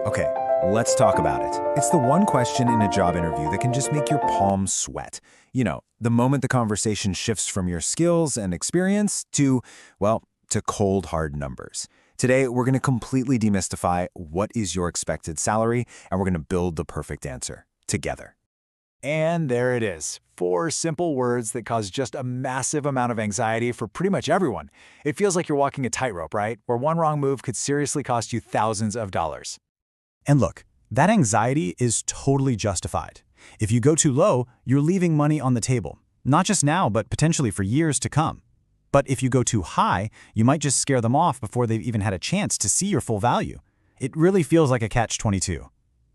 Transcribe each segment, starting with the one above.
Okay, let's talk about it. It's the one question in a job interview that can just make your palms sweat. The moment the conversation shifts from your skills and experience to, well, to cold, hard numbers. Today, we're going to completely demystify what is your expected salary, and we're going to build the perfect answer together. And there it is. 4 simple words that cause just a massive amount of anxiety for pretty much everyone. It feels like you're walking a tightrope, right? Where one wrong move could seriously cost you thousands of dollars. And look, that anxiety is totally justified. If you go too low, you're leaving money on the table, not just now, but potentially for years to come. But if you go too high, you might just scare them off before they've even had a chance to see your full value. It really feels like a catch-22.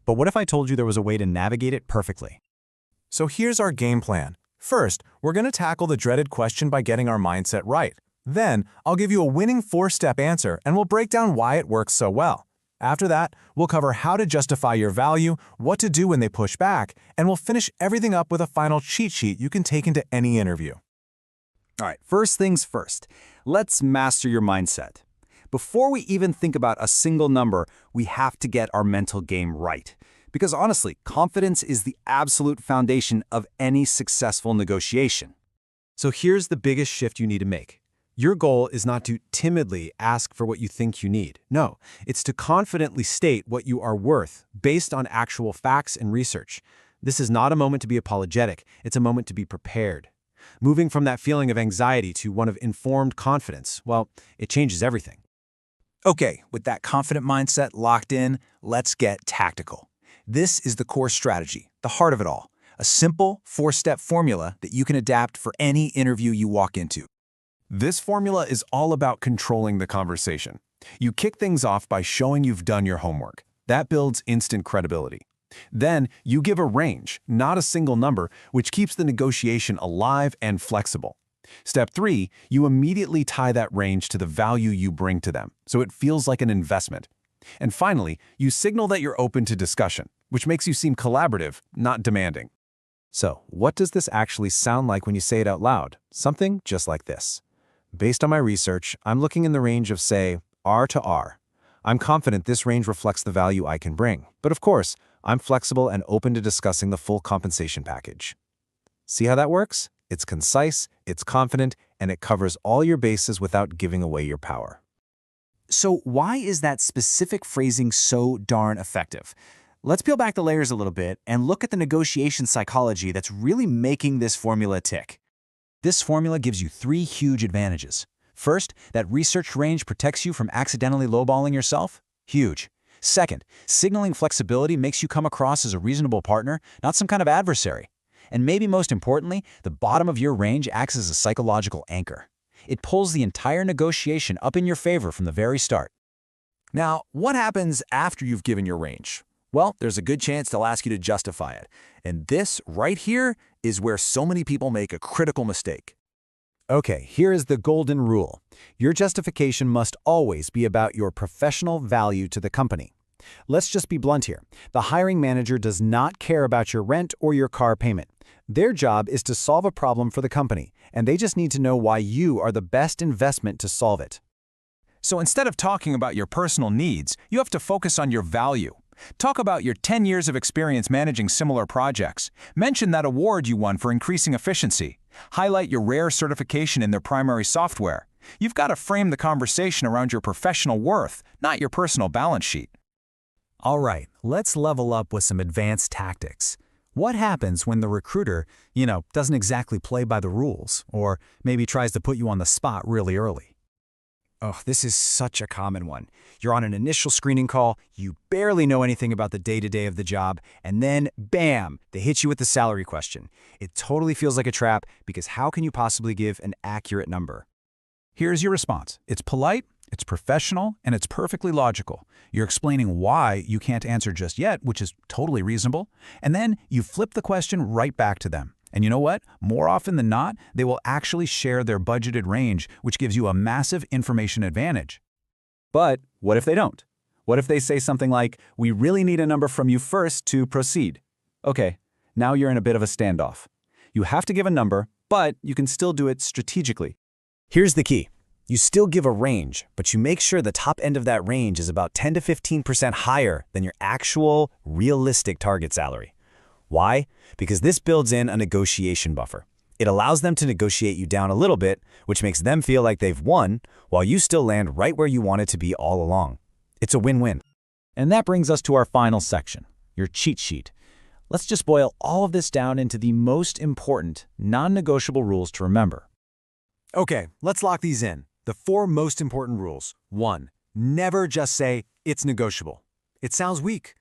But what if I told you there was a way to navigate it perfectly? So here's our game plan. First, we're going to tackle the dreaded question by getting our mindset right. Then, I'll give you a winning 4-step answer and we'll break down why it works so well. After that, we'll cover how to justify your value, what to do when they push back, and we'll finish everything up with a final cheat sheet you can take into any interview. All right, first things first. Let's master your mindset. Before we even think about a single number, we have to get our mental game right. Because honestly, confidence is the absolute foundation of any successful negotiation. So here's the biggest shift you need to make. Your goal is not to timidly ask for what you think you need. No, it's to confidently state what you are worth based on actual facts and research. This is not a moment to be apologetic. It's a moment to be prepared. Moving from that feeling of anxiety to one of informed confidence, well, it changes everything. Okay, with that confident mindset locked in, let's get tactical. This is the core strategy, the heart of it all. A simple 4-step formula that you can adapt for any interview you walk into. This formula is all about controlling the conversation. You kick things off by showing you've done your homework. That builds instant credibility. Then, you give a range, not a single number, which keeps the negotiation alive and flexible. Step 3, you immediately tie that range to the value you bring to them, so it feels like an investment. And finally, you signal that you're open to discussion, which makes you seem collaborative, not demanding. So, what does this actually sound like when you say it out loud? Something just like this. Based on my research, I'm looking in the range of, say, R to R. I'm confident this range reflects the value I can bring. But of course, I'm flexible and open to discussing the full compensation package. See how that works? It's concise, it's confident, and it covers all your bases without giving away your power. So why is that specific phrasing so darn effective? Let's peel back the layers a little bit and look at the negotiation psychology that's really making this formula tick. This formula gives you 3 huge advantages. First, that research range protects you from accidentally lowballing yourself. Huge. Second, signaling flexibility makes you come across as a reasonable partner, not some kind of adversary. And maybe most importantly, the bottom of your range acts as a psychological anchor. It pulls the entire negotiation up in your favor from the very start. Now, what happens after you've given your range? Well, there's a good chance they'll ask you to justify it. And this right here is where so many people make a critical mistake. Okay, here is the golden rule. Your justification must always be about your professional value to the company. Let's just be blunt here. The hiring manager does not care about your rent or your car payment. Their job is to solve a problem for the company, and they just need to know why you are the best investment to solve it. So instead of talking about your personal needs, you have to focus on your value. Talk about your 10 years of experience managing similar projects. Mention that award you won for increasing efficiency. Highlight your rare certification in their primary software. You've got to frame the conversation around your professional worth, not your personal balance sheet. All right, let's level up with some advanced tactics. What happens when the recruiter, doesn't exactly play by the rules, or maybe tries to put you on the spot really early? Oh, this is such a common one. You're on an initial screening call, you barely know anything about the day-to-day of the job, and then, bam, they hit you with the salary question. It totally feels like a trap because how can you possibly give an accurate number? Here's your response. It's polite, it's professional, and it's perfectly logical. You're explaining why you can't answer just yet, which is totally reasonable, and then you flip the question right back to them. And you know what? More often than not, they will actually share their budgeted range, which gives you a massive information advantage. But what if they don't? What if they say something like, "We really need a number from you first to proceed"? Okay, now you're in a bit of a standoff. You have to give a number, but you can still do it strategically. Here's the key. You still give a range, but you make sure the top end of that range is about 10 to 15% higher than your actual, realistic target salary. Why? Because this builds in a negotiation buffer. It allows them to negotiate you down a little bit, which makes them feel like they've won, while you still land right where you wanted to be all along. It's a win-win. And that brings us to our final section, your cheat sheet. Let's just boil all of this down into the most important, non-negotiable rules to remember. Okay, let's lock these in. The 4 most important rules. 1. Never just say, it's negotiable. It sounds weak.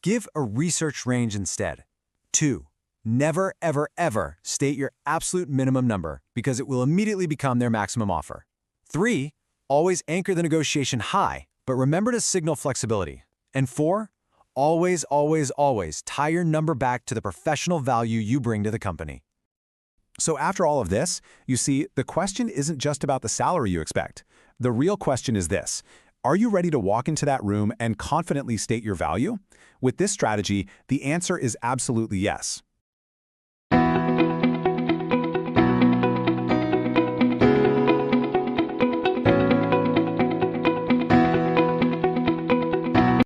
Give a research range instead. 2. Never, ever, ever state your absolute minimum number because it will immediately become their maximum offer. 3. Always anchor the negotiation high, but remember to signal flexibility. And 4. Always, always, always tie your number back to the professional value you bring to the company. So after all of this, you see, the question isn't just about the salary you expect. The real question is this: are you ready to walk into that room and confidently state your value? With this strategy, the answer is absolutely yes.